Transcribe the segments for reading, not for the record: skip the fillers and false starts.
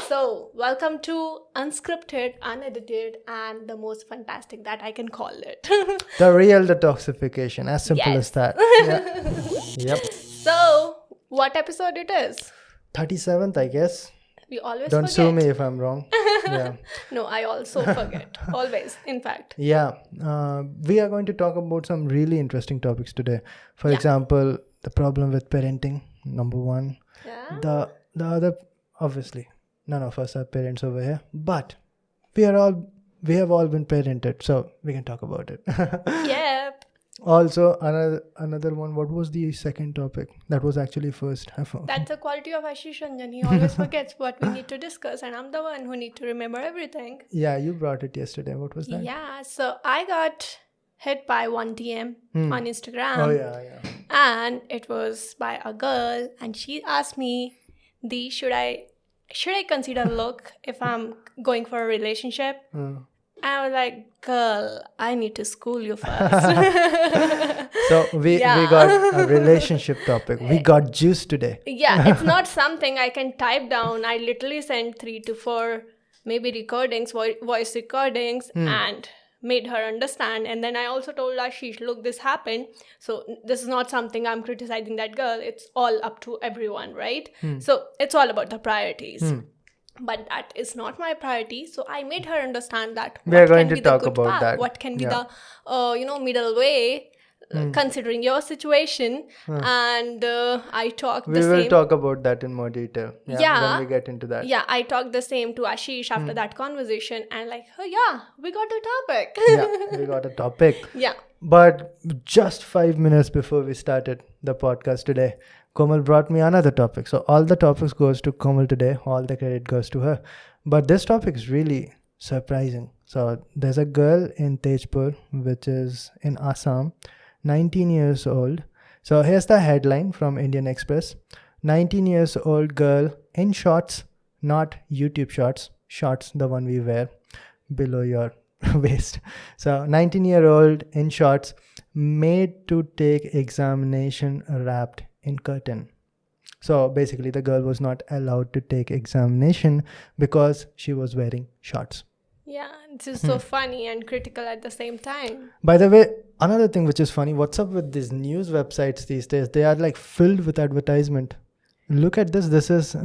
So, welcome to Unscripted, Unedited, and the most fantastic that I can call it. The real detoxification, as simple Yes. as that. Yeah. Yep. So, what episode it is? 37th, I guess. We always Don't forget. sue me if I'm wrong. Yeah. No, I also forget. Always, in fact. Yeah. We are going to talk about some really interesting topics today. For example, the problem with parenting, number one. Yeah. The other, obviously, none of us are parents over here, but we have all been parented, so we can talk about it. Yep. Also, another one. What was the second topic? That was actually first. That's the quality of Ashish Ranjan. He always forgets what we need to discuss, and I'm the one who need to remember everything. Yeah, you brought it yesterday. What was that? Yeah, so I got hit by one DM on Instagram. Oh yeah. And it was by a girl, and she asked me, should I consider look if I'm going for a relationship? And I was like, girl, I need to school you first. So we got a relationship topic. We got juice today. Yeah, it's not something I can type down. I literally sent 3 to 4 maybe recordings, voice recordings, and made her understand. And then I also told Ashish, look, this happened. So this is not something I'm criticizing that girl. It's all up to everyone, right? So it's all about the priorities. But that is not my priority. So I made her understand that We are going to talk about that. What can be the middle way, considering your situation. And I talked the same. We will talk about that in more detail. When we get into that. Yeah, I talked the same to Ashish after that conversation, and like, oh yeah, we got a topic. Yeah, we got a topic. Yeah. But just 5 minutes before we started the podcast today, Komal brought me another topic. So all the topics goes to Komal today. All the credit goes to her. But this topic is really surprising. So there's a girl in Tejpur, which is in Assam, 19 years old. So here's the headline from Indian Express. 19 years old girl in shorts, not YouTube shorts, the one we wear below your waist. So 19-year-old in shorts, made to take examination wrapped in curtain. So basically the girl was not allowed to take examination because she was wearing shorts. Yeah, this is so funny and critical at the same time. By the way, another thing which is funny, what's up with these news websites these days? They are like filled with advertisement. Look at this. This is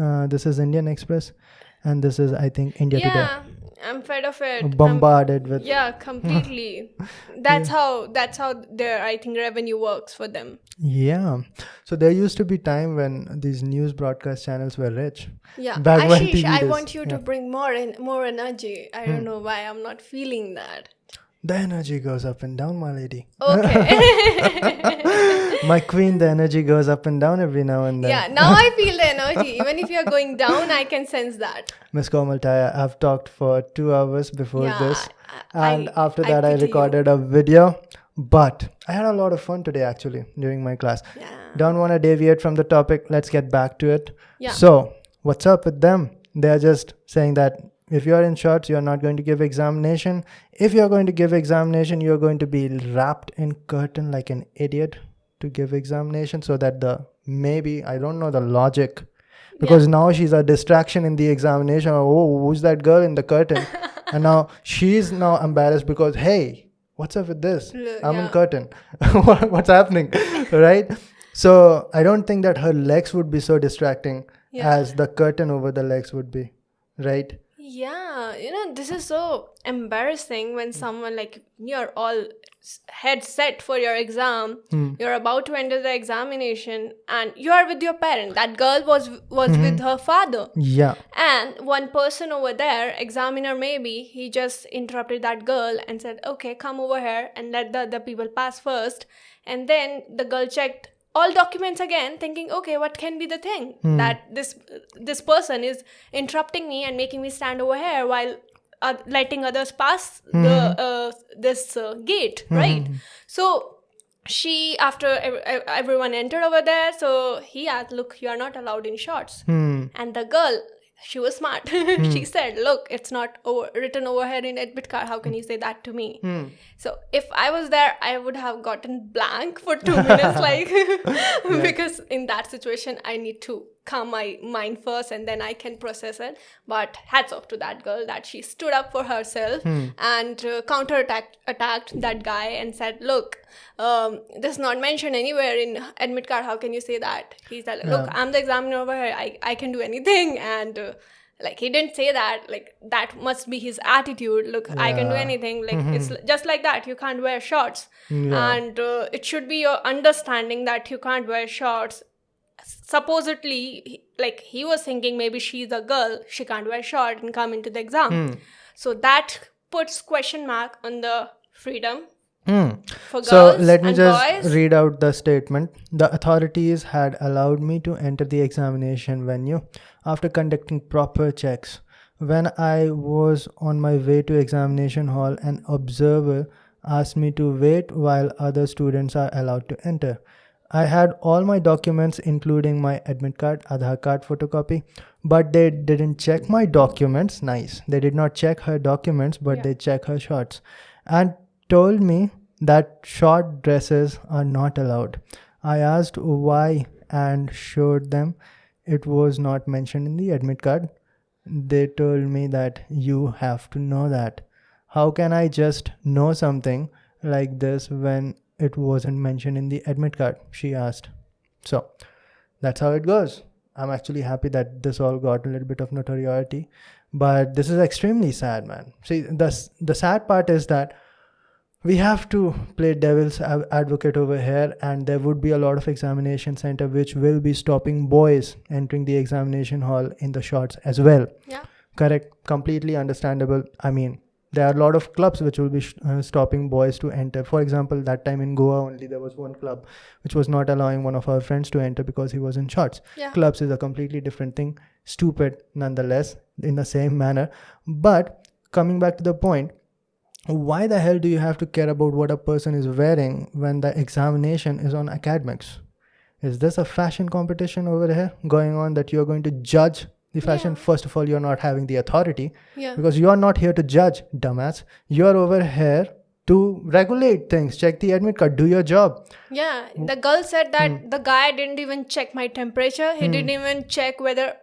Indian Express, and this is, I think, India Today. Yeah, I'm fed of it. Bombarded with. Yeah, completely. That's how their, I think, revenue works for them. Yeah. So there used to be time when these news broadcast channels were rich. Yeah. Back when Ashish, TV I days. want you to bring more energy. I don't know why I'm not feeling that. The energy goes up and down, my lady. Okay. My queen, the energy goes up and down every now and then. Yeah, now I feel the energy. Even if you're going down, I can sense that. Miss Komal Taya, I've talked for 2 hours before this. And after that, I pity recorded a video. But I had a lot of fun today, actually, during my class. Yeah. Don't want to deviate from the topic. Let's get back to it. Yeah. So, what's up with them? They're just saying that if you're in shorts, you're not going to give examination. If you're going to give examination, you're going to be wrapped in curtain like an idiot to give examination, so that I don't know the logic. Because now she's a distraction in the examination. Oh, who's that girl in the curtain? And now she's now embarrassed because, hey, what's up with this? I'm in curtain. What's happening? Right? So I don't think that her legs would be so distracting as the curtain over the legs would be. Right? Yeah, this is so embarrassing when someone, like, you're all head set for your exam, you're about to enter the examination, and you are with your parent. That girl was with her father. Yeah. And one person over there, examiner maybe, he just interrupted that girl and said, okay, come over here and let the other people pass first. And then the girl checked all documents again, thinking, okay, what can be the thing that this person is interrupting me and making me stand over here while letting others pass this gate, right? So she, after everyone entered over there, so he asked, look, you are not allowed in shorts. And the girl, she was smart. She said, look, it's not written over here in admit card. How can you say that to me? So if I was there, I would have gotten blank for 2 minutes, because in that situation, I need to calm my mind first and then I can process it. But hats off to that girl that she stood up for herself and attacked that guy and said, look, this is not mentioned anywhere in admit card. How can you say that? He said, look, I'm the examiner over here. I can do anything. And like, he didn't say that. Like, that must be his attitude. Look, I can do anything. Like, it's just like that. You can't wear shorts. And it should be your understanding that you can't wear shorts. Supposedly, like, he was thinking maybe she's a girl. She can't wear shorts and come into the exam. So that puts question mark on the freedom for girls So let me and just boys. read out the statement. The authorities had allowed me to enter the examination venue after conducting proper checks. When I was on my way to examination hall, an observer asked me to wait while other students are allowed to enter. I had all my documents including my admit card, Aadhaar card photocopy, but they didn't check my documents. Nice. They did not check her documents, but they checked her shorts and told me that short dresses are not allowed. I asked why and showed them it was not mentioned in the admit card. They told me that you have to know that. How can I just know something like this when it wasn't mentioned in the admit card? She asked. So that's how it goes. I'm actually happy that this all got a little bit of notoriety, but this is extremely sad, man. See, the sad part is that we have to play devil's advocate over here, and there would be a lot of examination center which will be stopping boys entering the examination hall in the shorts as well. Yeah. Correct. Completely understandable. I mean, there are a lot of clubs which will be stopping boys to enter. For example, that time in Goa only there was one club which was not allowing one of our friends to enter because he was in shorts. Yeah. Clubs is a completely different thing. Stupid nonetheless in the same manner. But coming back to the point, why the hell do you have to care about what a person is wearing when the examination is on academics? Is this a fashion competition over here going on that you're going to judge the fashion? First of all, you're not having the authority because you're not here to judge, dumbass. You're over here to regulate things. Check the admit card. Do your job. Yeah. The girl said that the guy didn't even check my temperature. He didn't even check whether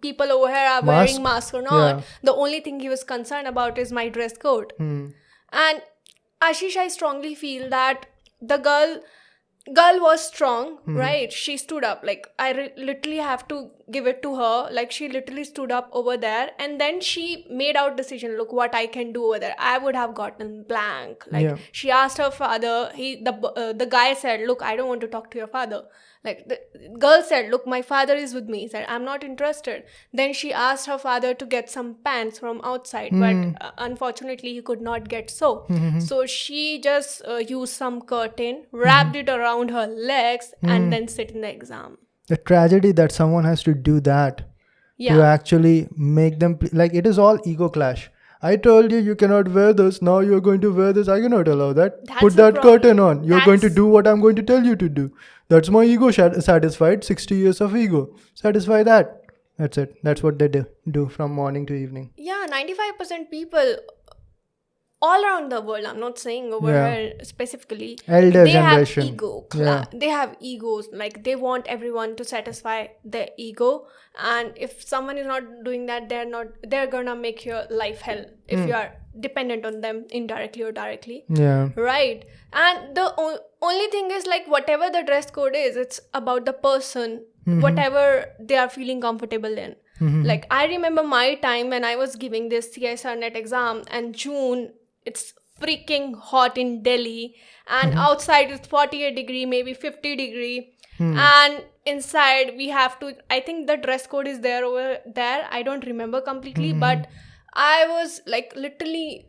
people over here are wearing masks or not. Yeah. The only thing he was concerned about is my dress code. And Ashish, I strongly feel that the girl was strong, right? She stood up. Like, I literally have to give it to her. Like, she literally stood up over there, and then she made out decision. Look what I can do over there. I would have gotten blank. Like, she asked her father. The guy said, look, I don't want to talk to your father. Like, the girl said, look, my father is with me. He said, I'm not interested. Then she asked her father to get some pants from outside, but unfortunately he could not get so. So she just used some curtain, wrapped it around her legs, and then sit in the exam. The tragedy that someone has to do that to actually make them like, it is all ego clash. I told you cannot wear this. Now you're going to wear this. I cannot allow that. Put that curtain on. You're going to do what I'm going to tell you to do. That's my ego satisfied. 60 years of ego. Satisfy that. That's it. That's what they do from morning to evening. Yeah, 95% people all around the world, I'm not saying over here specifically, Elder they generation. have ego. They have egos. Like, they want everyone to satisfy their ego. And if someone is not doing that, they're gonna make your life hell if you are dependent on them indirectly or directly. Yeah. Right. And the only thing is, like, whatever the dress code is, it's about the person, whatever they are feeling comfortable in. Like, I remember my time when I was giving this CSR net exam, and June, it's freaking hot in Delhi, and outside it's 48 degree, maybe 50 degree. And inside we have to, I think the dress code is there over there. I don't remember completely, but I was like literally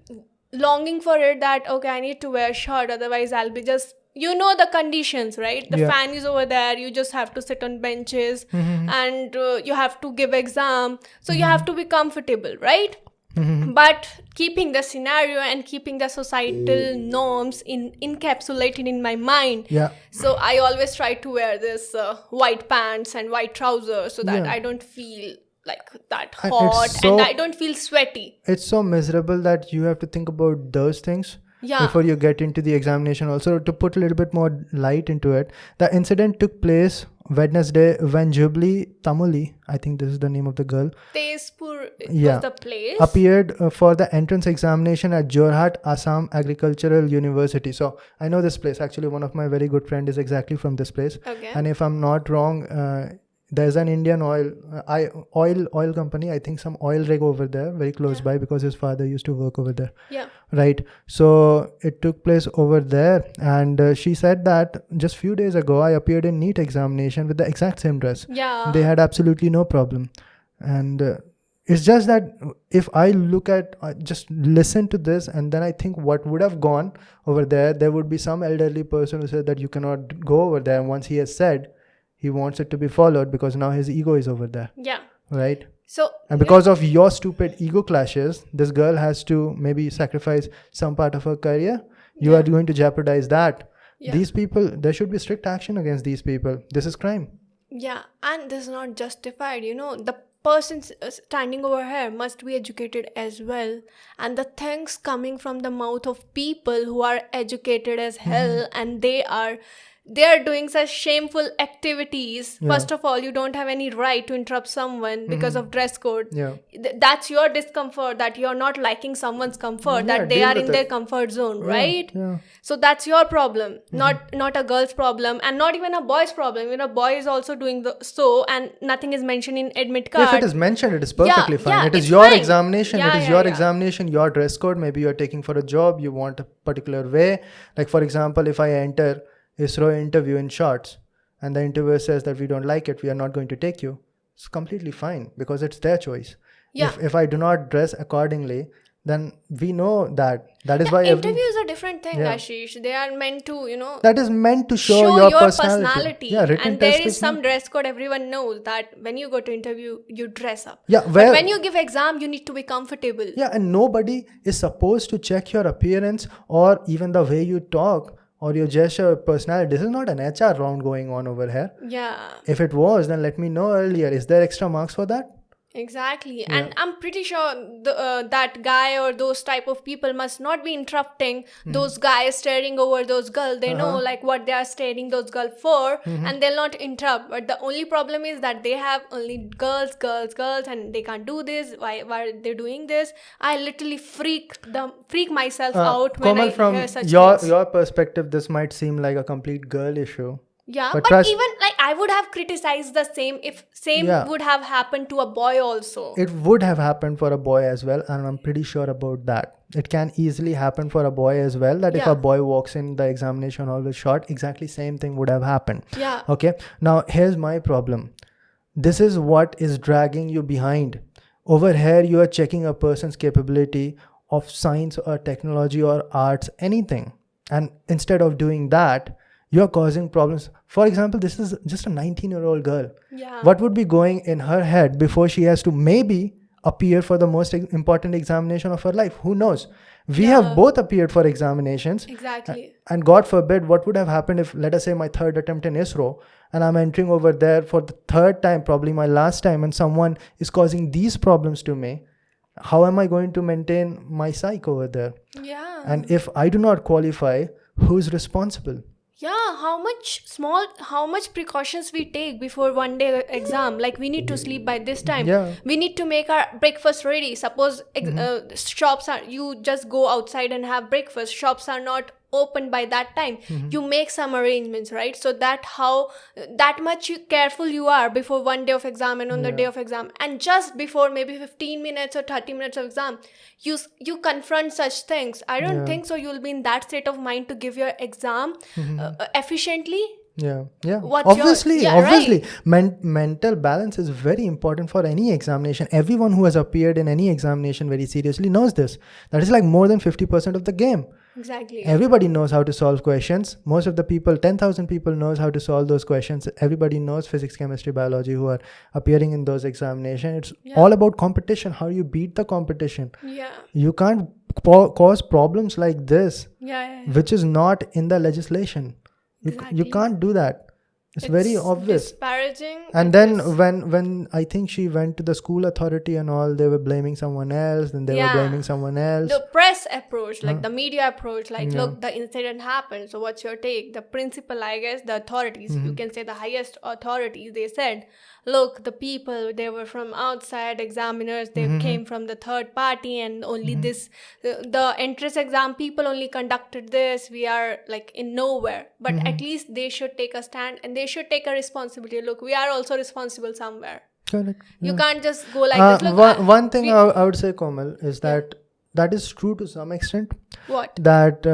longing for it that, okay, I need to wear a shirt. Otherwise I'll be just, you know, the conditions, right? The fan is over there. You just have to sit on benches and you have to give exam. So you have to be comfortable, right? But keeping the scenario and keeping the societal norms encapsulated in my mind. So I always try to wear this white pants and white trousers so that I don't feel like that hot and I don't feel sweaty. It's so miserable that you have to think about those things before you get into the examination. Also, to put a little bit more light into it, the incident took place Wednesday when Jubilee Tamuli, I think this is the name of the girl, Tezpur Yeah. was the place. appeared for the entrance examination at Jorhat, Assam Agricultural University. So I know this place. Actually, one of my very good friend is exactly from this place. Okay. And if I'm not wrong, there's an Indian oil company. I think some oil rig over there, very close Yeah. by, because his father used to work over there. Yeah. Right. So it took place over there, and she said that just few days ago I appeared in NEET examination with the exact same dress. Yeah. They had absolutely no problem, and it's just that if I look at just listen to this, and then I think what would have gone over there, there would be some elderly person who said that you cannot go over there, and once he has said, he wants it to be followed because now his ego is over there, Yeah. right? So And because of your stupid ego clashes, this girl has to maybe sacrifice some part of her career. You are going to jeopardize that. Yeah. These people, there should be strict action against these people. This is crime. yeah, and this is not justified. The person standing over here must be educated as well, and the things coming from the mouth of people who are educated as hell, and they are doing such shameful activities. Yeah. First of all, you don't have any right to interrupt someone because of dress code. Yeah. That's your discomfort, that you're not liking someone's comfort, Yeah, that they deal are with in their it. comfort zone, right? Yeah. So that's your problem, not a girl's problem, and not even a boy's problem. A boy is also doing so, and nothing is mentioned in admit card. If it is mentioned, it is perfectly fine. yeah, It is it's your fine. examination. Yeah, it is yeah, your yeah. examination, your dress code. Maybe you're taking for a job. You want a particular way. Like, for example, if I enter ISRO interview in shorts and the interviewer says that we don't like it, we are not going to take you, it's completely fine because it's their choice. Yeah. If I do not dress accordingly, then we know that. That is why Interviews are different thing, Yeah. Ashish. They are meant to, that is meant to show show your your personality. Yeah, written and there test is some not- dress code. Everyone knows that when you go to interview, you dress up. Yeah, But well, when you give exam, you need to be comfortable. yeah, and nobody is supposed to check your appearance or even the way you talk or your gesture, personality. This is not an HR round going on over here. Yeah. If it was, then let me know earlier. Is there extra marks for that? Exactly. And I'm pretty sure that guy or those type of people must not be interrupting those guys staring over those girls. They know like what they are staring those girls for, and they'll not interrupt. But the only problem is that they have only girls, and they can't do this. Why are they doing this? I literally freak myself out when Komal, I from hear such your things. perspective, this might seem like a complete girl issue. Yeah, But but trust- even like I would have criticized the same if same Yeah. would have happened to a boy also. It would have happened for a boy as well, and I'm pretty sure about that. It can easily happen for a boy as well, that if Yeah. a boy walks in the examination hall with short, exactly same thing would have happened. Yeah. Okay, now here's my problem. This is what is dragging you behind. Over here, you are checking a person's capability of science or technology or arts, anything. And instead of doing that, you're causing problems. For example, this is just a 19-year-old girl. Yeah. What would be going in her head before she has to maybe appear for the most important examination of her life? Who knows? We have both appeared for examinations. Exactly. And God forbid, what would have happened if, let us say, my third attempt in ISRO, and I'm entering over there for the third time, probably my last time, and someone is causing these problems to me. How am I going to maintain my psyche over there? Yeah. And if I do not qualify, who's responsible? Yeah, how much precautions we take before one day exam. Like we need to sleep by this time. Yeah. We need to make our breakfast ready. Suppose shops are, you just go outside and have breakfast. Shops are not open by that time. You make some arrangements, right? So that much careful you are before one day of exam and on the day of exam. And just before maybe 15 minutes or 30 minutes of exam, you confront such things. I don't think so you'll be in that state of mind to give your exam efficiently. Yeah. What's Obviously. right. Mental balance is very important for any examination. Everyone who has appeared in any examination very seriously knows this. That is like more than 50% of the game. Exactly. Everybody knows how to solve questions. Most of the people, 10,000 people knows how to solve those questions. Everybody knows physics, chemistry, biology who are appearing in those examinations. It's all about competition, how you beat the competition. Yeah. You can't cause problems like this, Yeah. which is not in the legislation. You Exactly. can't do that. It's very obvious. Disparaging. And then when I think she went to the school authority and all, they were blaming someone else, then they were blaming someone else. The press approach, like the media approach, like, Yeah. look, the incident happened, so what's your take? The principal, I guess, the authorities, you can say the highest authorities, they said, look, the people, they were from outside examiners, they came from the third party, and only this, the entrance exam people only conducted this, we are like in nowhere. But at least they should take a stand and they should take a responsibility. Look, we are also responsible somewhere. Correct. You can't just go like this. Look, one thing I would say, Komal, is that that is true to some extent. What? That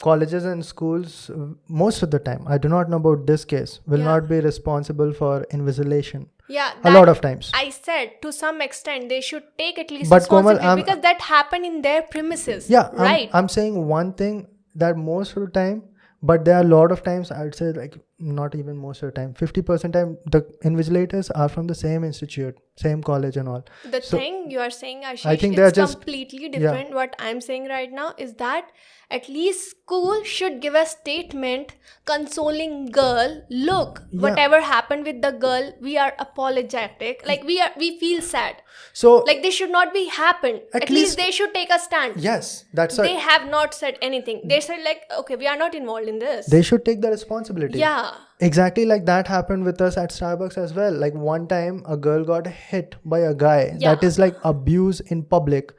colleges and schools, most of the time, I do not know about this case, will not be responsible for invigilation. Yeah, a lot of times. I said to some extent they should take at least But responsibility, Komal, because that happened in their premises. Yeah, right. I'm saying one thing, that most of the time, but there are a lot of times, I'd say like not even most of the time, 50% time, the invigilators are from the same institute, same college and all. The thing you are saying, Ashish, I think it's they're just completely different. What I'm saying right now is that at least school should give a statement consoling girl. Look, whatever happened with the girl, we are apologetic. Like we feel sad. So like this should not be happened. At least they should take a stand. Yes, that's They have not said anything. They said like, okay, we are not involved in this. They should take the responsibility. Yeah. Exactly like that happened with us at Starbucks as well. Like one time a girl got hit by a guy. That is like abuse in public.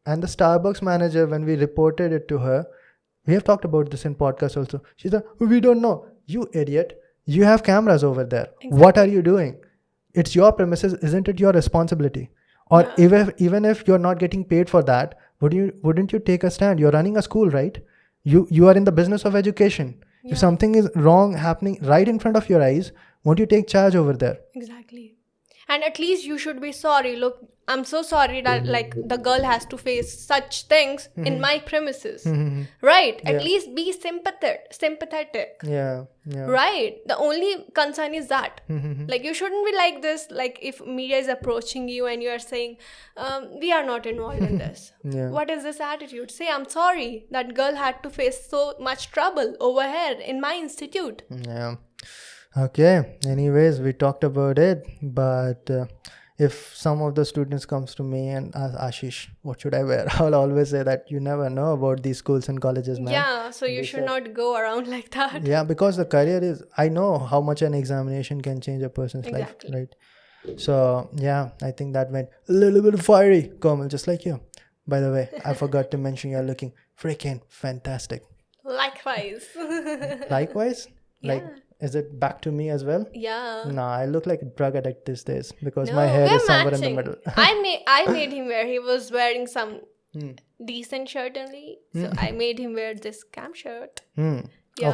And the Starbucks manager, when we reported it to her, we have talked about this in podcast also. She said, we don't know. You idiot. You have cameras over there. Exactly. What are you doing? It's your premises. Isn't it your responsibility? Or even if you're not getting paid for that, wouldn't you take a stand? You're running a school, right? You are in the business of education. If something is wrong happening right in front of your eyes, won't you take charge over there? Exactly. And at least you should be sorry. Look, I'm so sorry that like the girl has to face such things in my premises. Right? At least be sympathetic. Yeah. Right? The only concern is that. Like you shouldn't be like this. Like if media is approaching you and you are saying, we are not involved in this. What is this attitude? Say, I'm sorry. That girl had to face so much trouble over here in my institute. Yeah. Okay. Anyways, we talked about it, but if some of the students comes to me and ask, Ashish, what should I wear? I'll always say that you never know about these schools and colleges, man. Yeah, so you should not go around like that. Yeah, because the career is, I know how much an examination can change a person's life, right? So, yeah, I think that went a little bit fiery, Komal, just like you. By the way, I forgot to mention you're looking freaking fantastic. Likewise. Likewise? Like, is it back to me as well? Yeah. Nah, I look like a drug addict these days because my hair is somewhere in the middle. I made him wear. He was wearing some decent shirt only, so I made him wear this cam shirt. Yeah.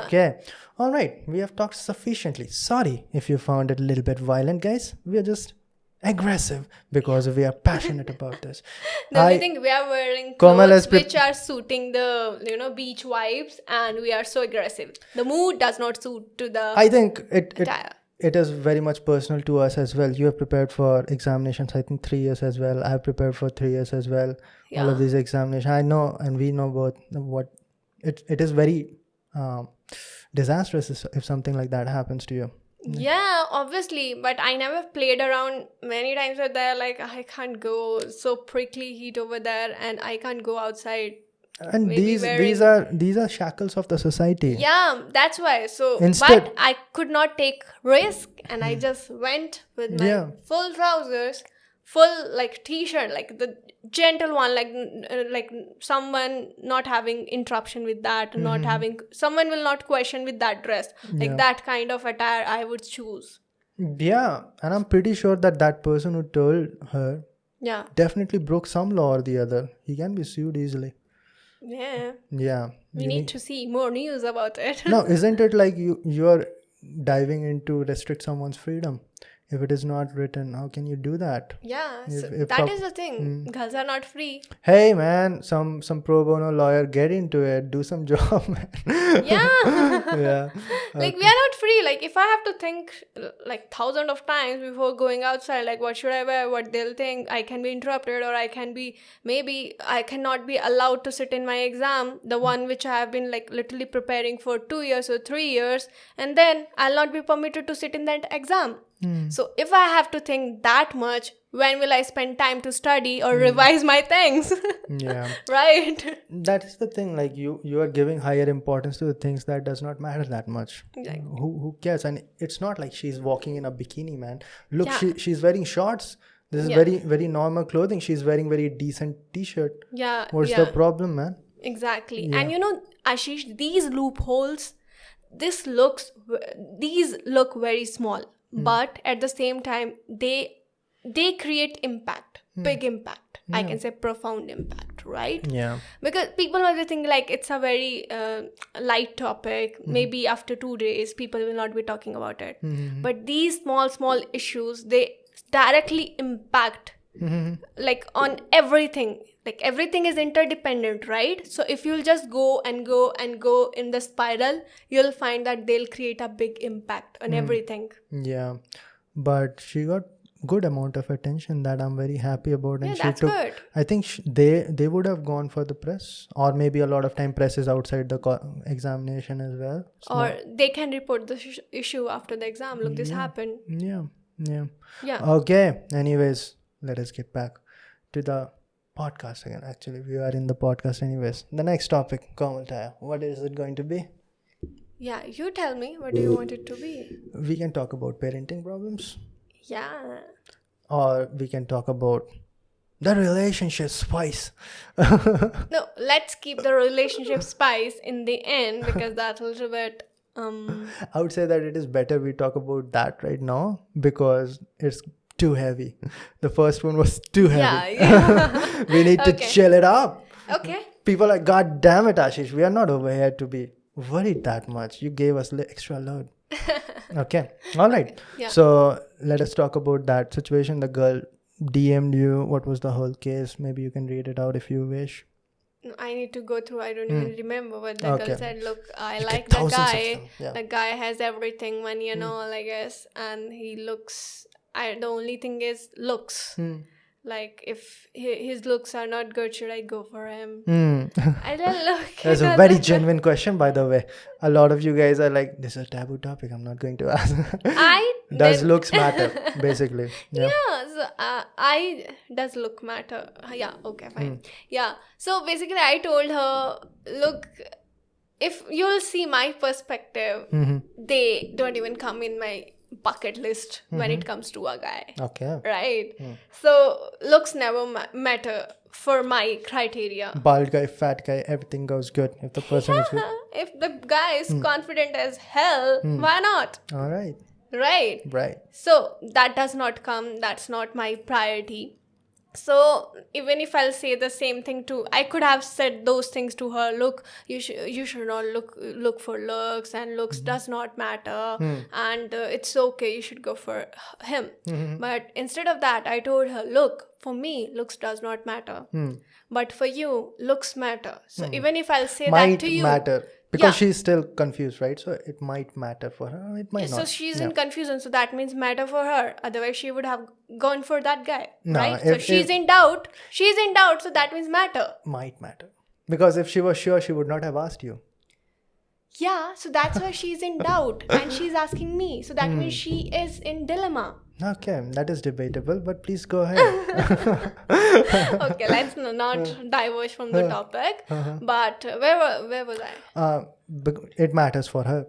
Okay. All right. We have talked sufficiently. Sorry if you found it a little bit violent, guys. We are just aggressive because we are passionate about this. The only thing, we are wearing clothes which are suiting the beach vibes, and we are so aggressive. The mood does not suit to the I think attire. It is very much personal to us as well. You have prepared for examinations, I think 3 years as well. I have prepared for 3 years as well. All of these examinations. I know, and we know both what it is very disastrous if something like that happens to you. Yeah, obviously, but I never played around many times with that. Like, I can't go, so prickly heat over there, and I can't go outside. And these are shackles of the society. Yeah, that's why. So, but I could not take risk, and I just went with my full trousers, full like t-shirt, like the gentle one, like someone not having interruption with that, not having, someone will not question with that dress, like that kind of attire I would choose. Yeah, and I'm pretty sure that person who told her definitely broke some law or the other. He can be sued easily. Yeah. We need to see more news about it. No, isn't it like you are diving in to restrict someone's freedom? If it is not written, how can you do that? Yeah, so If that is the thing. Girls are not free. Hey man, some pro bono lawyer, get into it, do some job, man. Yeah. Yeah. Like we are not free. Like if I have to think like thousands of times before going outside, like what should I wear, what they'll think, I can be interrupted, or maybe I cannot be allowed to sit in my exam, the one which I have been like literally preparing for 2 years or 3 years, and then I'll not be permitted to sit in that exam. So if I have to think that much, when will I spend time to study or revise my things? Yeah. Right? That is the thing, like you are giving higher importance to the things that does not matter that much. Exactly. Who cares? And it's not like she's walking in a bikini, man. Look, Yeah. she's wearing shorts. This is Yeah. very, very normal clothing. She's wearing very decent t-shirt. Yeah. What's yeah. the problem, man? Exactly. Yeah. And Ashish, these loopholes, these look very small, but at the same time they create impact, big impact. I can say profound impact, right? Yeah. Because people always think like it's a very light topic. Maybe after 2 days people will not be talking about it. But these small issues, they directly impact like on everything. Like everything is interdependent, right? So if you'll just go and go and go in the spiral, you'll find that they'll create a big impact on everything. Yeah. But she got good amount of attention that I'm very happy about. And Yeah, she that's took, good. I think they would have gone for the press, or maybe a lot of time press is outside the examination as well. So, Or they can report the issue after the exam. Look, this happened. yeah. Yeah. Okay. Anyways, let us get back to the podcast again. Actually, we are in the podcast anyways. The next topic, Komal Taya. What is it going to be? Yeah, you tell me, what do you want it to be? We can talk about parenting problems, Yeah. or we can talk about the relationship spice. No, let's keep the relationship spice in the end, because that's a little bit I would say that it is better we talk about that right now because it's too heavy. The first one was too heavy. yeah. We need to Okay. chill it up. Okay. People are, God damn it, Ashish, we are not over here to be worried that much. You gave us extra load. Okay. All right. Yeah. So let us talk about that situation. The girl DM'd you. What was the whole case? Maybe you can read it out if you wish. I need to go through. I don't even remember what the Okay. girl said. Look, I You like get the thousands of guy. them. Yeah. The guy has everything, money and all, I guess. And he looks... the only thing is looks. Like, if his looks are not good, should I go for him? I don't look. That's a very genuine question, by the way. A lot of you guys are like, this is a taboo topic. I'm not going to ask. Does looks matter, basically? Yeah, so does look matter? Yeah, okay, fine. Yeah, so basically I told her, look, if you'll see my perspective, they don't even come in my bucket list when it comes to a guy. Okay. Right? So looks never matter for my criteria. Bald guy, fat guy, everything goes good if the person is good. If the guy is confident as hell, why not? All right. Right? Right. So that does not come. That's not my priority. So even if I'll say the same thing I could have said those things to her. Look, you should not look for looks, and looks does not matter, and it's okay. You should go for him. But instead of that, I told her, look, for me, looks does not matter, but for you, looks matter. So even if I'll say that to you, matter. Because she's still confused, right? So it might matter for her. It might not. So she's in confusion. So that means matter for her. Otherwise, she would have gone for that guy, No, right? So she's in doubt. She's in doubt. So that means matter. Might matter. Because if she was sure, she would not have asked you. Yeah. So that's why she's in doubt, and she's asking me. So that means she is in dilemma. Okay, that is debatable, but please go ahead. Okay, let's not diverge from the topic. But where was I? It matters for her.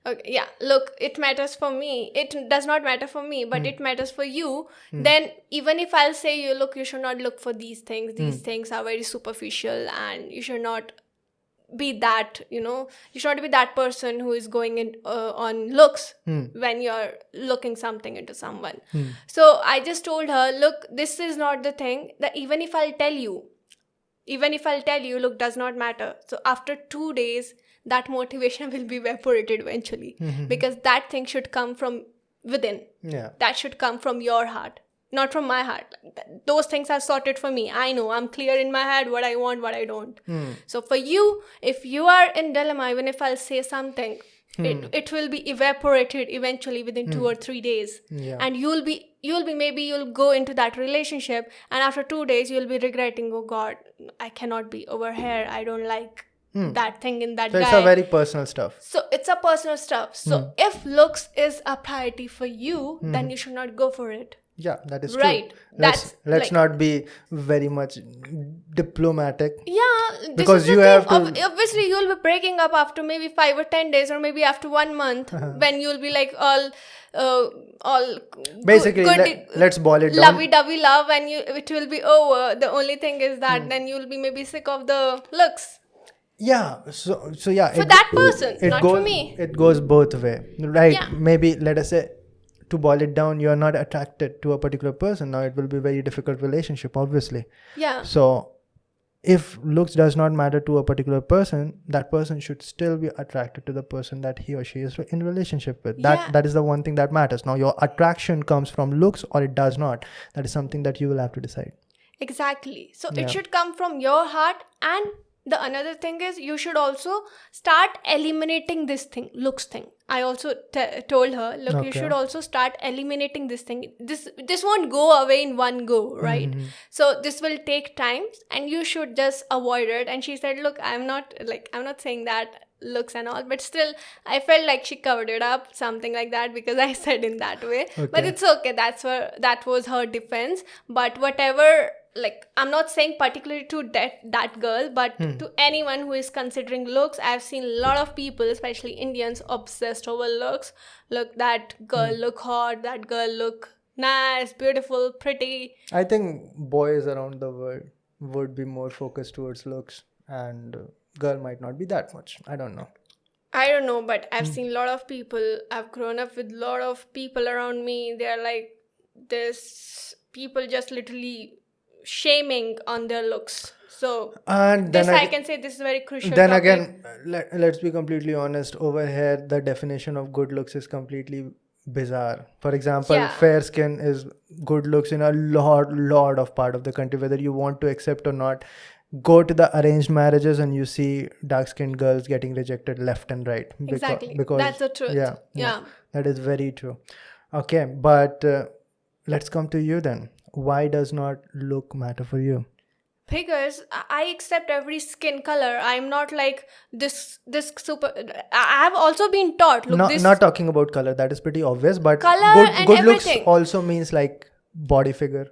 Okay, yeah, look, it matters for me. It does not matter for me, but it matters for you. Then even if I'll say you, look, you should not look for these things. These things are very superficial, and you should not be that, you should not be that person who is going in on looks when you're looking something into someone. So I just told her, look, this is not the thing. That even if I'll tell you, look, does not matter. So after 2 days, that motivation will be evaporated eventually, because that thing should come from within. Yeah. That should come from your heart, not from my heart. Those things are sorted for me. I know, I'm clear in my head what I want, what I don't. So for you, if you are in dilemma, even if I'll say something, it will be evaporated eventually within 2 or 3 days. Yeah. And you'll go into that relationship, and after 2 days you'll be regretting, oh God, I cannot be over here. I don't like that thing in that So guy. it's a very personal stuff. So it's a personal stuff. So if looks is a priority for you, then you should not go for it. Yeah, that is Right. true. That's Let's like- not be very much diplomatic. Yeah, this Because is the you thing. have to- Obviously, you'll be breaking up after maybe 5 or 10 days, or maybe after 1 month, when you'll be like all Basically, let's boil it down. lovey-dovey love, and it will be over. The only thing is that then you'll be maybe sick of the looks. Yeah, so yeah. For that person, not for me. It goes both way, right? Yeah. Maybe let us say, to boil it down, you are not attracted to a particular person. Now it will be a very difficult relationship, obviously. Yeah. So if looks does not matter to a particular person, that person should still be attracted to the person that he or she is in relationship with. That is the one thing that matters. Now your attraction comes from looks or it does not. That is something that you will have to decide. Exactly. So Yeah. it should come from your heart. And the another thing is, you should also start eliminating this thing, looks thing. I also told her, look, you Okay. should also start eliminating this thing. This won't go away in one go, right? So this will take time, and you should just avoid it. And she said, look, I'm not saying that looks and all, but still I felt like she covered it up, something like that, because I said in that way. But Okay. it's okay. That was her defense. But whatever, like, I'm not saying particularly to that girl, but to anyone who is considering looks. I've seen a lot of people, especially Indians, obsessed over looks. Look, that girl look hot, that girl look nice, beautiful, pretty. I think boys around the world would be more focused towards looks, and girl might not be that much. I don't know. I don't know, but I've seen a lot of people. I've grown up with a lot of people around me. They're like, this people just literally shaming on their looks. So And then this I can say this is very crucial. Then topic. again, let's be completely honest. Over here, the definition of good looks is completely bizarre. For example, Yeah. fair skin is good looks in a lot of part of the country, whether you want to accept or not. Go to the arranged marriages and you see dark-skinned girls getting rejected left and right. Exactly. Because That's the truth. Yeah. That is very true. Okay, but let's come to you then. Why does not look matter for you? Because I accept every skin color. I'm not like this super. I have also been taught. Look, this Not talking about color. That is pretty obvious. But Color and good looks everything. also means like body figure,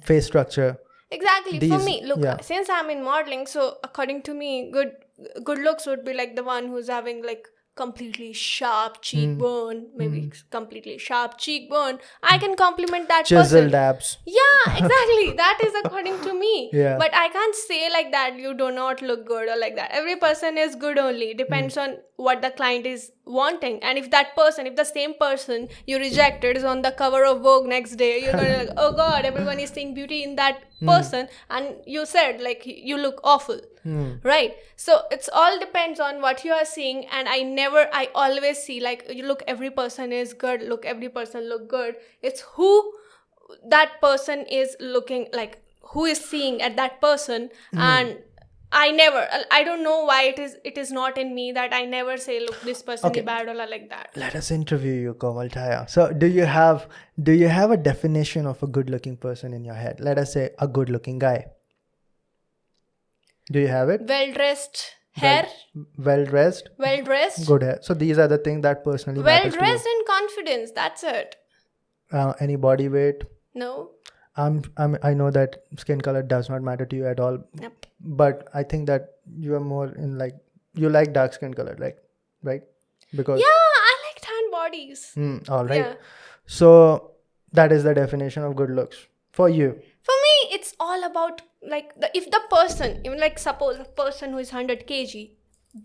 face structure. exactly for these- me. Look, yeah. since I'm in modeling, so according to me, good looks would be like the one who's having like completely sharp cheekbone, maybe completely sharp cheekbone. I can compliment that Chiseled person. abs. Yeah, exactly. That is according to me. Yeah. But I can't say like that you do not look good or like that. Every person is good only. Depends on what the client is wanting. And if the same person you rejected is on the cover of Vogue next day, you're gonna like, oh God, everyone is seeing beauty in that person. And you said like, you look awful. Right? So it's all depends on what you are seeing. And I always see like, you look, every person is good. Look, every person look good. It's who that person is looking like, who is seeing at that person. And I don't know why it is not in me that I never say, look, this person Okay. is bad or like that. Let us interview you, Komal Taya. So do you have a definition of a good looking person in your head? Let us say a good looking guy. Do you have it? Well dressed hair, Well dressed, well dressed, good hair. So these are the things that personally well matters dressed and confidence. That's it. to you. Any body weight? No. I know that skin color does not matter to you at all. Yep. But I think that you are more in like, you like dark skin color, like, right? Because Yeah, I like tan bodies. all right. Yeah. So that is the definition of good looks for you. For me, it's all about like if the person, even like suppose a person who is 100 kg,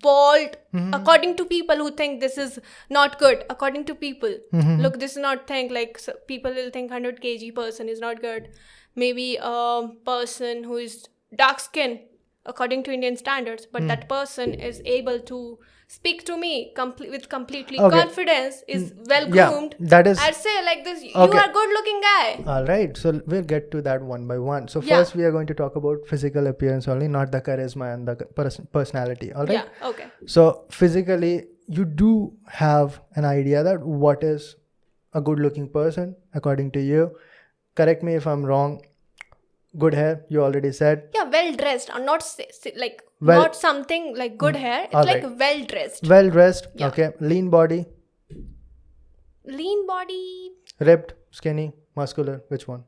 bald, according to people who think this is not good, according to people, look, this is not thing like people will think 100 kg person is not good. Maybe a person who is dark skin, according to Indian standards, but that person is able to speak to me with completely confidence, is well groomed, that is, I'd say like this, you are a good looking guy. All right, so we'll get to that one by one. So first we are going to talk about physical appearance only, not the charisma and the personality. All right. Yeah. Okay. So physically, you do have an idea that what is a good looking person according to you. Correct me if I'm wrong. Good hair, you already said. Yeah, well dressed, or not not something like good hair. It's like well dressed. Well dressed. Yeah. Okay. Lean body. Lean body. Ripped, skinny, muscular. Which one?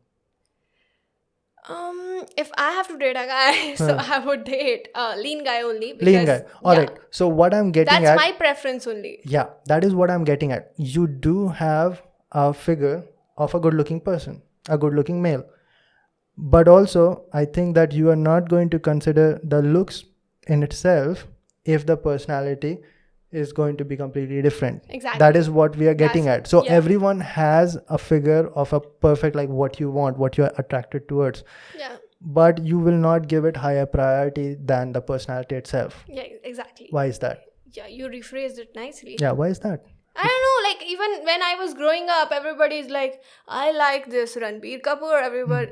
If I have to date a guy, so I would date a lean guy only. Lean guy. All right. So what I'm getting that's my preference only. Yeah, that is what I'm getting at. You do have a figure of a good-looking person, a good-looking male. But also, I think that you are not going to consider the looks in itself if the personality is going to be completely different. Exactly. That is what we are getting at. So everyone has a figure of a perfect, like what you want, what you are attracted towards. Yeah. But you will not give it higher priority than the personality itself. Yeah, exactly. Why is that? Yeah, you rephrased it nicely. Yeah, why is that? I don't know, like even when I was growing up, everybody's like, I like this Ranbir Kapoor.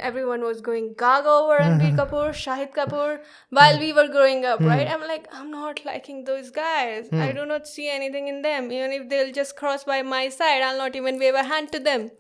Everyone was going gaga over Ranbir Kapoor, Shahid Kapoor while we were growing up, right? I'm like, I'm not liking those guys. I do not see anything in them. Even if they'll just cross by my side, I'll not even wave a hand to them.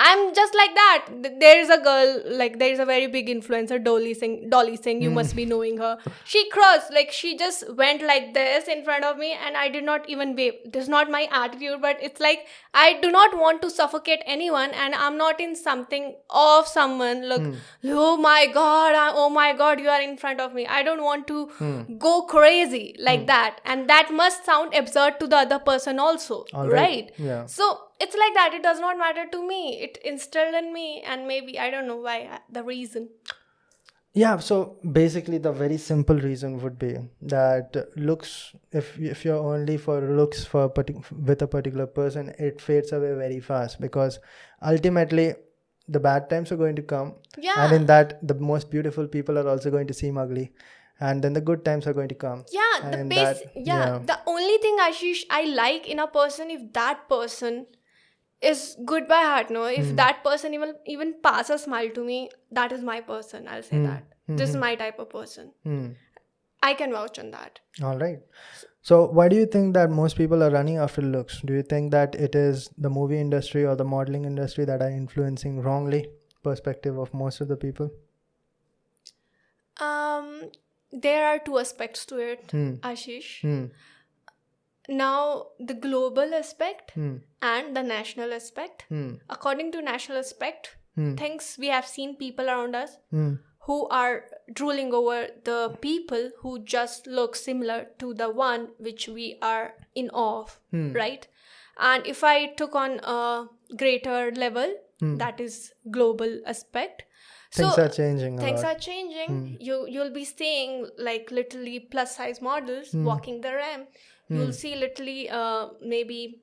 I'm just like that. There is a girl, like there is a very big influencer, Dolly Singh, you must be knowing her. She crossed, like she just went like this in front of me and I did not even wave. This is not my attitude, but it's like I do not want to suffocate anyone and I'm not in something of someone. Look, oh my God, you are in front of me. I don't want to go crazy like that. And that must sound absurd to the other person also, right? Yeah. So it's like that. It does not matter to me. It instilled in me, and maybe I don't know why, the reason. Yeah, so basically the very simple reason would be that looks, if you're only for looks with a particular person, it fades away very fast because ultimately the bad times are going to come. Yeah. And in that, the most beautiful people are also going to seem ugly. And then the good times are going to come. Yeah, the only thing, Ashish, I like in a person, if that person is good by heart, no? If that person even pass a smile to me, that is my person. I'll say that. This is my type of person. I can vouch on that. All right. So why do you think that most people are running after looks? Do you think that it is the movie industry or the modeling industry that are influencing wrongly perspective of most of the people? There are two aspects to it, Ashish. Now, the global aspect and the national aspect. According to national aspect, things we have seen people around us who are drooling over the people who just look similar to the one which we are in awe of, right? And if I took on a greater level, that is global aspect. Things are changing. Things are changing. You'll be seeing like literally plus size models walking the ramp. You'll see literally maybe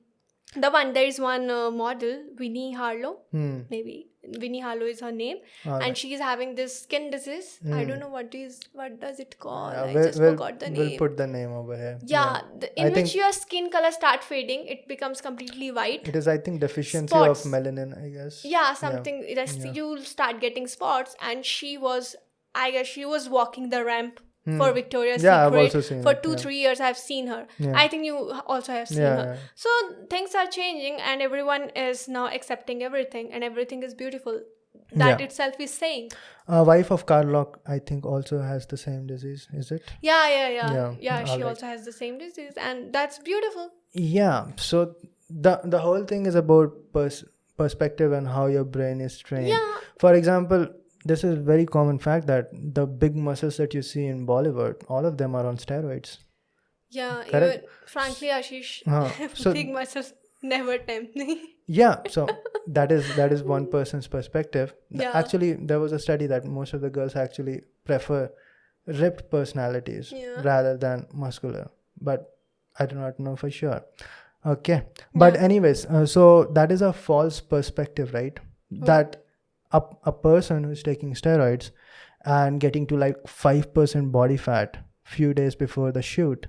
there is one model, Winnie Harlow. Maybe Winnie Harlow is her name, and she's having this skin disease. I don't know what does it call. I just forgot the name. We'll put the name over here. Yeah, in which your skin color start fading, it becomes completely white. It is, I think, deficiency of melanin, I guess. Yeah, something. You'll start getting spots, and she was walking the ramp for Victoria's Secret. I've also seen for it, 2-3 years I've seen her. I think you also have seen her. So things are changing and everyone is now accepting everything and everything is beautiful. That itself is saying. Wife of Carlock, I think, also has the same disease, is it? Yeah, she also has the same disease and that's beautiful. Yeah, so the whole thing is about perspective and how your brain is trained. For example, this is a very common fact that the big muscles that you see in Bollywood, all of them are on steroids. Yeah, even, frankly, Ashish, big muscles never tempt me. Yeah, so that is one person's perspective. Actually, there was a study that most of the girls actually prefer ripped personalities rather than muscular. But I do not know for sure. Okay. But anyways, so that is a false perspective, right? That a person who's taking steroids and getting to like 5% body fat few days before the shoot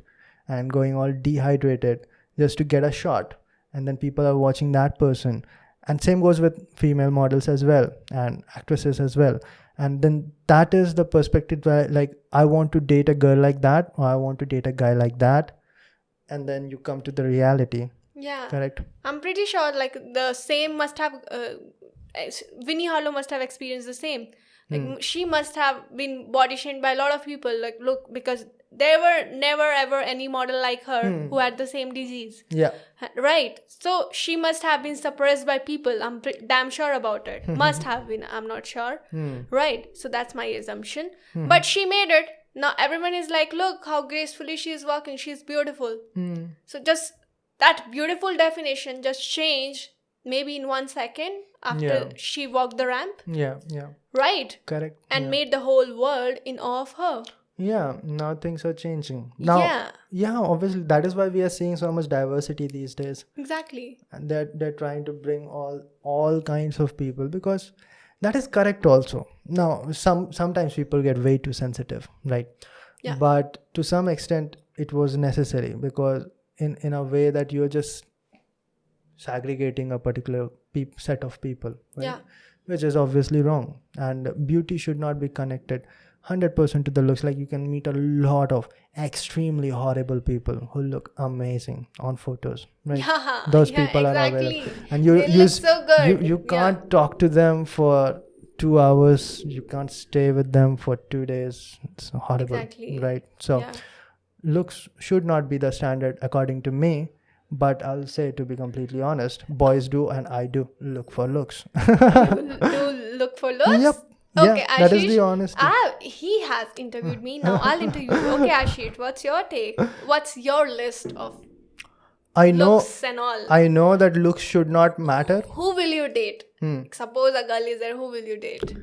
and going all dehydrated just to get a shot, and then people are watching that person. And same goes with female models as well and actresses as well. And then that is the perspective where like I want to date a girl like that, or I want to date a guy like that, and then you come to the reality. Yeah. Correct. I'm pretty sure like the same must have Winnie Harlow must have experienced the same. Like she must have been body shamed by a lot of people. Like look, because there were never ever any model like her who had the same disease. Yeah. Right. So she must have been suppressed by people. I'm damn sure about it. Must have been. I'm not sure. Right. So that's my assumption. But she made it. Now everyone is like, look how gracefully she is walking. She's beautiful. So just that beautiful definition just changed maybe in 1 second after she walked the ramp. Yeah. Right. Correct. And made the whole world in awe of her. Yeah, now things are changing. Now, yeah, obviously that is why we are seeing so much diversity these days. Exactly. And they're trying to bring all kinds of people, because that is correct also. Now, sometimes people get way too sensitive, right? Yeah. But to some extent, it was necessary, because in a way that you're just segregating a particular set of people, right? Yeah. Which is obviously wrong. And beauty should not be connected 100% to the looks. Like you can meet a lot of extremely horrible people who look amazing on photos, right? Yeah, those people are exactly. available, and They look so good. you can't talk to them for 2 hours. You can't stay with them for 2 days. It's horrible. Exactly. Right? So looks should not be the standard according to me. But I'll say, to be completely honest, boys do and I do look for looks. Do look for looks? Yep. Okay, yeah, Ashish. that is the honesty. He has interviewed me. Now I'll interview you. Okay, Ashish, what's your take? What's your list of looks and all? I know that looks should not matter. Who will you date? Suppose a girl is there, who will you date?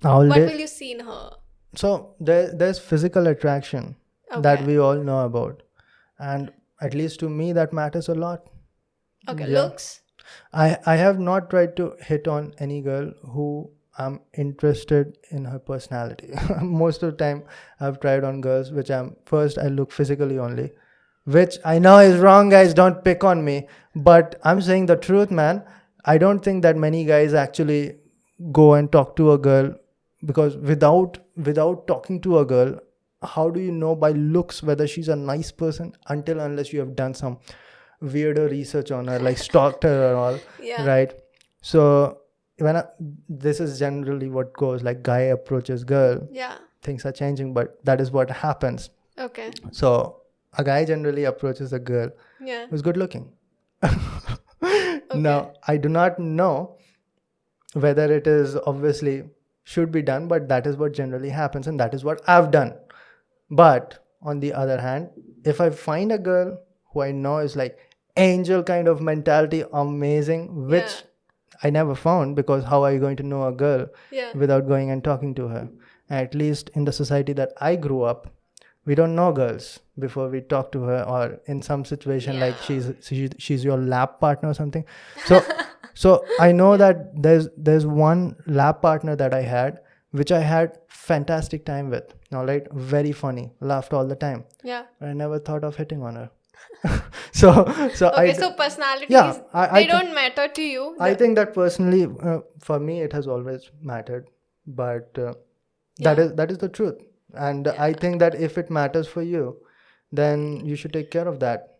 What will you see in her? So there's physical attraction that we all know about. And at least to me, that matters a lot. Okay, looks? I have not tried to hit on any girl who I'm interested in her personality. Most of the time, I've tried on girls which I look physically only. Which I know is wrong, guys, don't pick on me. But I'm saying the truth, man. I don't think that many guys actually go and talk to a girl, because without talking to a girl, how do you know by looks whether she's a nice person unless you have done some weirder research on her, like stalked her or all, right? So this is generally what goes, like guy approaches girl. Yeah. Things are changing, but that is what happens. Okay. So a guy generally approaches a girl who's good looking. Now, I do not know whether it is obviously should be done, but that is what generally happens, and that is what I've done. But on the other hand, if I find a girl who I know is like angel kind of mentality, amazing, which I never found, because how are you going to know a girl without going and talking to her? At least in the society that I grew up, we don't know girls before we talk to her, or in some situation like she's your lab partner or something. So I know that there's one lab partner that I had, which I had fantastic time with. All right, very funny, laughed all the time. Yeah, I never thought of hitting on her. so personalities, they don't matter to you. I think that personally, for me, it has always mattered. But that is the truth. And I think that if it matters for you, then you should take care of that.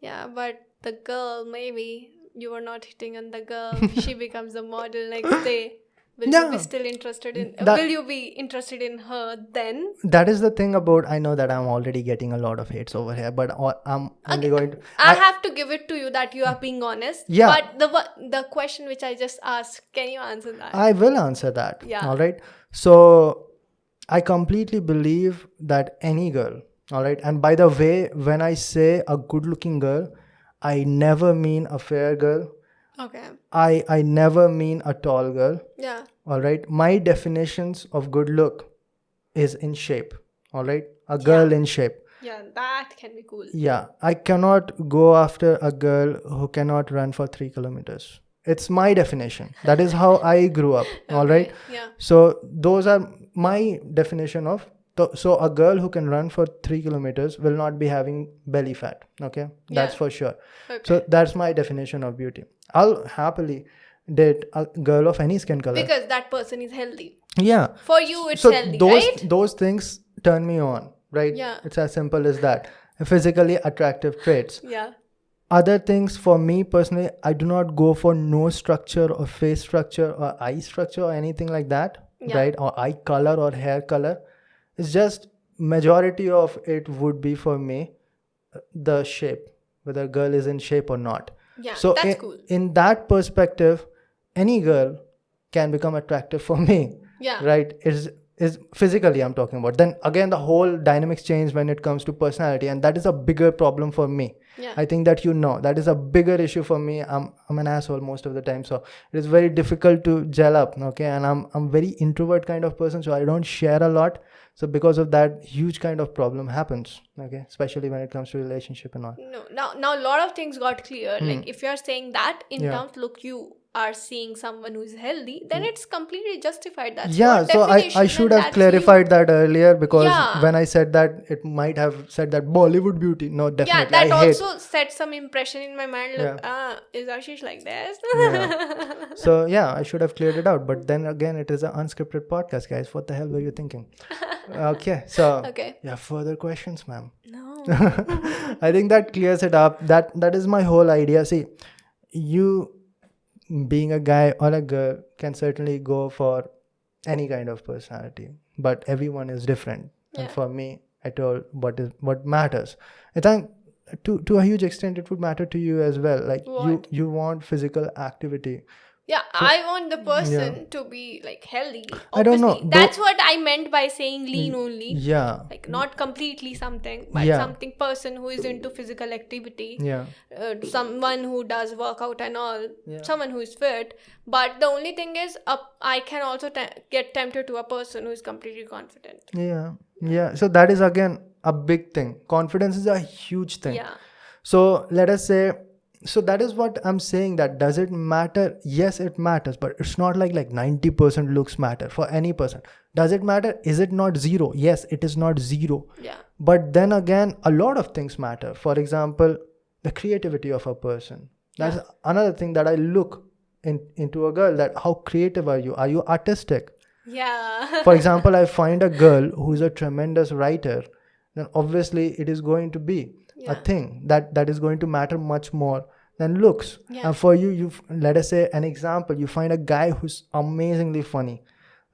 Yeah, but the girl, maybe you were not hitting on the girl. She becomes a model next day. Will you be still interested in? Will you be interested in her then? That is the thing about. I know that I'm already getting a lot of hates over here, but I'm only going to. I have to give it to you that you are being honest. Yeah. But the question which I just asked, can you answer that? I will answer that. Yeah. All right. So I completely believe that any girl. All right. And by the way, when I say a good-looking girl, I never mean a fair girl. Okay. I never mean a tall girl. Yeah. All right. My definitions of good look is in shape. All right. A girl in shape. Yeah, that can be cool. Yeah. I cannot go after a girl who cannot run for 3 kilometers. It's my definition. That is how I grew up. All right. Yeah. So those are my definition of so a girl who can run for 3 kilometers will not be having belly fat. Okay, that's Yeah. for sure. Okay. So that's my definition of beauty. I'll happily date a girl of any skin color. Because that person is healthy. Yeah. For you, it's So healthy, those right? those things turn me on, right? Yeah. It's as simple as that. Physically attractive traits. Yeah. Other things for me personally, I do not go for nose structure or face structure or eye structure or anything like that, Yeah. right? Or eye color or hair color. It's just majority of it would be for me the shape, whether a girl is in shape or not. Yeah, So that's cool. in that perspective, any girl can become attractive for me, Yeah. right? Is physically I'm talking about. Then again, the whole dynamics change when it comes to personality, and that is a bigger problem for me. Yeah. I think that that is a bigger issue for me. I'm an asshole most of the time, so it is very difficult to gel up. Okay, and I'm very introvert kind of person, so I don't share a lot. So because of that, huge kind of problem happens. Okay, especially when it comes to relationship and all. No, now a lot of things got clear. Like if you're saying that in Yeah. terms, look, you are seeing someone who is healthy, then it's completely justified. That's Yeah, your so definition I should and have that's clarified that earlier, because Yeah. when I said that, it might have said that Bollywood beauty. No, you. definitely. Yeah, that I hate. also set some impression in my mind. Look, is Ashish like this? Yeah. So yeah, I should have cleared it out. But then again, it is an unscripted podcast, guys. What the hell were you thinking? Okay, so Okay. yeah, further questions, ma'am. No. I think that clears it up. That is my whole idea. See, you being a guy or a girl can certainly go for any kind of personality, but everyone is different. Yeah. And for me, I told what matters. I think to a huge extent it would matter to you as well. Like What? you want physical activity. Yeah, I want the person to be like healthy. I don't know. Obviously. That's what I meant by saying lean only. Yeah. Like not completely something, but Yeah. something person who is into physical activity. Yeah. Someone who does workout and all. Yeah. Someone who is fit. But the only thing is, I can also get tempted to a person who is completely confident. Yeah. Yeah. So that is again a big thing. Confidence is a huge thing. Yeah. So let us say, so that is what I'm saying, that does it matter? Yes, it matters, but it's not like 90% looks matter for any person. Does it matter? Is it not zero? Yes, it is not zero. Yeah. But then again, a lot of things matter. For example, the creativity of a person. That's another thing that I look into a girl, that how creative are you? Are you artistic? Yeah. For example, I find a girl who's a tremendous writer, then obviously it is going to be a thing that is going to matter much more than looks. Yeah. And for you let us say an example, you find a guy who's amazingly funny,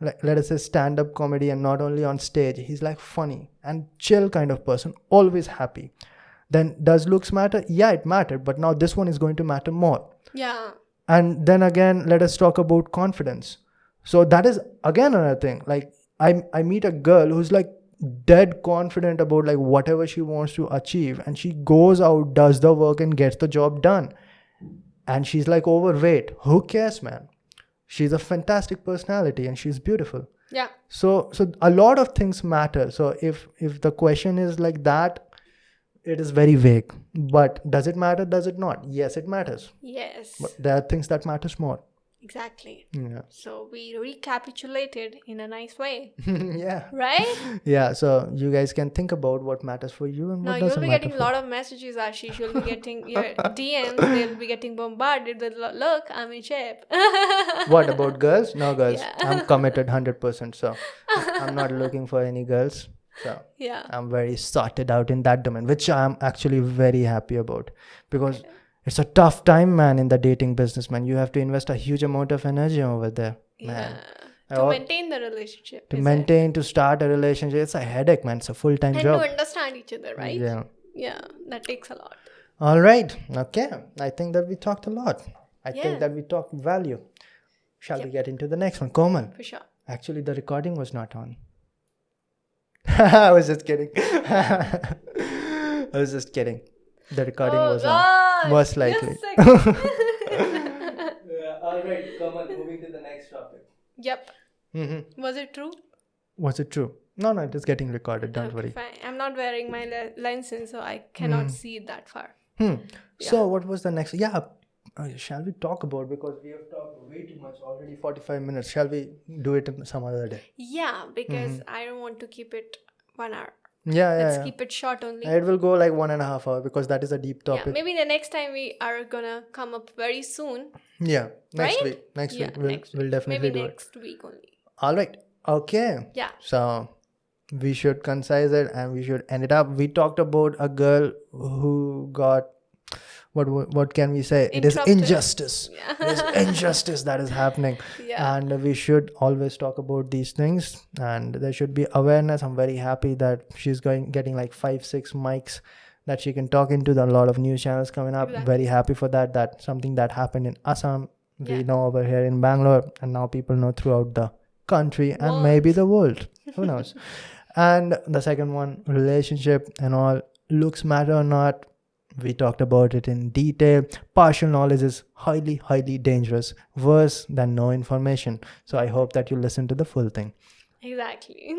like let us say stand-up comedy, and not only on stage, he's like funny and chill kind of person, always happy. Then does looks matter? Yeah, it mattered, but now this one is going to matter more. Yeah. And then again, let us talk about confidence. So that is again another thing. Like I meet a girl who's like dead confident about like whatever she wants to achieve, and she goes out, does the work, and gets the job done. And she's like overweight. Who cares, man? She's a fantastic personality and she's beautiful. Yeah. So a lot of things matter. So if the question is like that, it is very vague. But does it matter? Does it not? Yes, it matters. Yes. But there are things that matters more. Exactly. Yeah. So we recapitulated in a nice way, Yeah. right? Yeah. So you guys can think about what matters for you and Now what you'll doesn't be matter getting a for lot of messages, Ashish. You'll be getting your DMs. They'll be getting bombarded with, look, I'm in shape. What about girls? No girls. Yeah. I'm committed 100%. So I'm not looking for any girls. So Yeah. I'm very sorted out in that domain, which I'm actually very happy about, because it's a tough time, man, in the dating business, man. You have to invest a huge amount of energy over there, man. Yeah. To maintain the relationship. To start a relationship, it's a headache, man. It's a full-time And job. to understand each other, right? Yeah. Yeah. That takes a lot. All right. Okay. I think that we talked a lot. I Yeah. think that we talked value. Shall we get into the next one? Komal. For sure. Actually, the recording was not on. I was just kidding. The recording was on. Most likely. All right, come on, moving to the next topic. Yep. Mm-hmm. Was it true? Was it true? No, it is getting recorded. Don't worry. Fine. I'm not wearing my license, so I cannot see it that far. So what was the next? Yeah, shall we talk about, because we have talked way too much already, 45 minutes. Shall we do it in some other day? Yeah, because I don't want to keep it 1 hour. Yeah, Let's yeah. keep it short only. It will go like 1.5 hours because that is a deep Yeah, topic. maybe the next time we are gonna come up very soon. Yeah, next Right? week. Next Yeah, week we'll next week. definitely Maybe do next week only. it. All right. Okay. Yeah. So we should concise it and we should end it up. We talked about a girl who got what can we say? It is Interrupted. injustice. Yeah. It is injustice that is happening. Yeah. And we should always talk about these things, and there should be awareness. I'm very happy that she's getting like 5-6 mics that she can talk into. There are a lot of news channels coming up. Exactly. Very happy for that. That's something that happened in Assam. We Yeah. know over here in Bangalore, and now people know throughout the country and World. maybe the world. Who knows? And the second one, relationship and all, looks matter or not. We talked about it in detail. Partial knowledge is highly, highly dangerous, worse than no information. So I hope that you listen to the full thing. Exactly.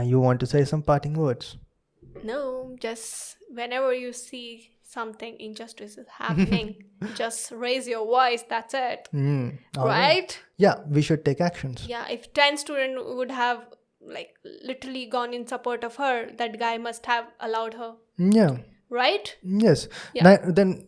You want to say some parting words? No, just whenever you see something injustice is happening, just raise your voice. That's it. All Right? Yeah, we should take actions. Yeah, if 10 students would have like literally gone in support of her, that guy must have allowed her. Yeah. Right? Yes. Yeah. Then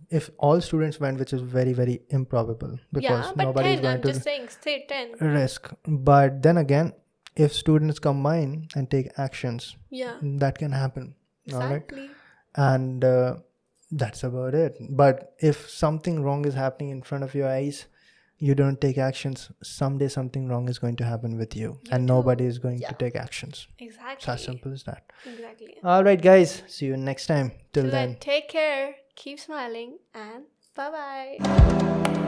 if all students went, which is very, very improbable, because Yeah, but nobody 10, is going I'm to just saying, say 10. risk. But then again, if students combine and take actions, Yeah, that can happen. All right. exactly. And that's about it. But if something wrong is happening in front of your eyes, you don't take actions, someday something wrong is going to happen with you, and nobody is going to take actions. Exactly. It's as simple as that. Exactly. All right, guys, see you next time. Till Till then. then, take care, keep smiling, and bye-bye.